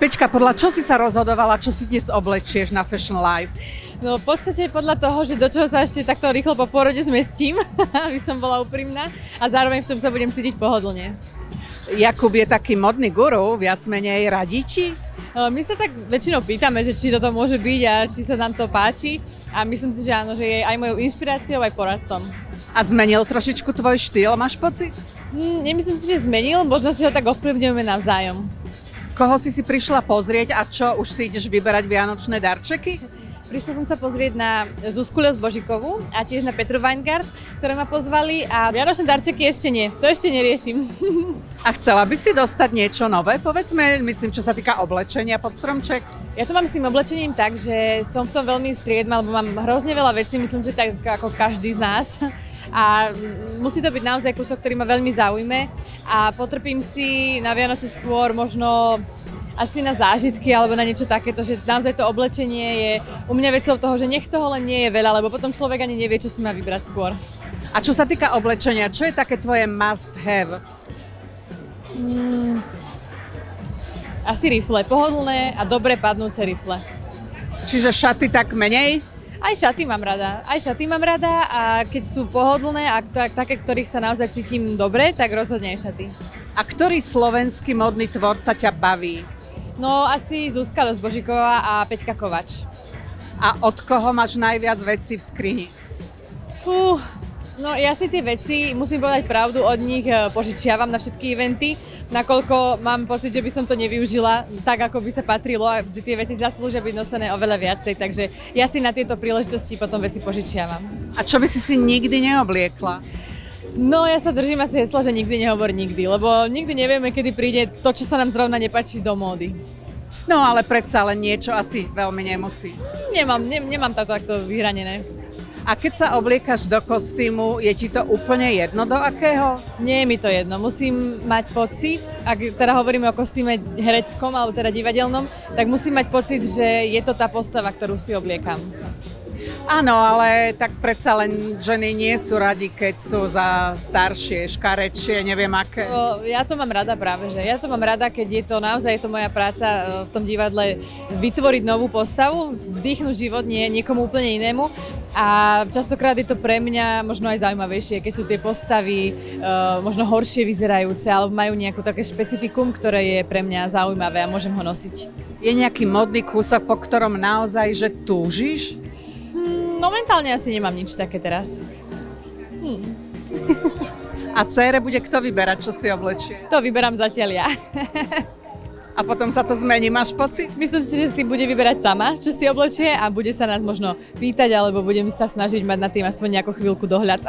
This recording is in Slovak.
Peťka, podľa čo si sa rozhodovala, čo si dnes oblečieš na Fashion Live? No v podstate podľa toho, že do čoho sa ešte takto rýchlo po pôrode zmestím, aby som bola úprimná a zároveň v čom sa budem cítiť pohodlne. Jakub je taký modný guru, viac menej radí ti? My sa tak väčšinou pýtame, že či toto môže byť a či sa nám to páči a myslím si, že áno, že je aj mojou inšpiráciou, aj poradcom. A zmenil trošičku tvoj štýl, máš pocit? Nemyslím si, že zmenil, možno si ho tak ovplyvňujeme navzájom. Koho si prišla pozrieť a čo, už si ideš vyberať vianočné darčeky? Prišla som sa pozrieť na Zuzku Ľos-Božikovú a tiež na Petru Weingart, ktoré ma pozvali a vianočné darčeky ešte nie, to ešte neriešim. A chcela by si dostať niečo nové, povedzme, myslím, čo sa týka oblečenia pod stromček? Ja to mám s tým oblečením tak, že som v tom veľmi striedma, lebo mám hrozne veľa vecí, myslím si tak ako každý z nás. A musí to byť naozaj kúsok, ktorý ma veľmi zaujme a potrpím si na Vianoce skôr možno asi na zážitky alebo na niečo takéto, že naozaj to oblečenie je u mňa vecou toho, že nech toho len nie je veľa, lebo potom človek ani nevie, čo si má vybrať skôr. A čo sa týka oblečenia, čo je také tvoje must have? Asi rifle, pohodlné a dobre padnúce rifle. Čiže šaty tak menej? Aj šaty mám rada a keď sú pohodlné a také, ktorých sa naozaj cítim dobre, tak rozhodne aj šaty. A ktorý slovenský modný tvorca ťa baví? No asi Zuzka Ľos-Božiková a Peťka Kovač. A od koho máš najviac vecí v skrini? No ja si tie veci, musím povedať pravdu, od nich požičiavam na všetky eventy, nakoľko mám pocit, že by som to nevyužila tak, ako by sa patrilo a tie veci zaslúžia byť nosené oveľa viacej, takže ja si na tieto príležitosti potom veci požičiavam. A čo by si nikdy neobliekla? No ja sa držím asi hesla, že nikdy nehovor nikdy, lebo nikdy nevieme, kedy príde to, čo sa nám zrovna nepáči do módy. No ale predsa len niečo asi veľmi nemusí. Nemám takto vyhranené. A keď sa obliekaš do kostýmu, je ti to úplne jedno do akého? Nie je mi to jedno. Musím mať pocit, ak teda hovoríme o kostýme hereckom alebo teda divadelnom, tak musím mať pocit, že je to tá postava, ktorú si obliekam. Áno, ale tak predsa len ženy nie sú radi, keď sú za staršie, škarečie, neviem aké. Ja to mám rada práve, že ja to mám rada, keď je to naozaj moja práca v tom divadle vytvoriť novú postavu, vdýchnuť život niekomu úplne inému. A častokrát je to pre mňa možno aj zaujímavejšie, keď sú tie postavy možno horšie vyzerajúce alebo majú nejakú také špecifikum, ktoré je pre mňa zaujímavé a môžem ho nosiť. Je nejaký modný kúsok, po ktorom naozaj že túžiš? Momentálne asi nemám nič také teraz. A dcére bude kto vyberať, čo si oblečie? To vyberám zatiaľ ja. A potom sa to zmení, máš pocit? Myslím si, že si bude vyberať sama, čo si oblečie a bude sa nás možno pýtať, alebo budem sa snažiť mať nad tým aspoň nejakú chvíľku dohľad.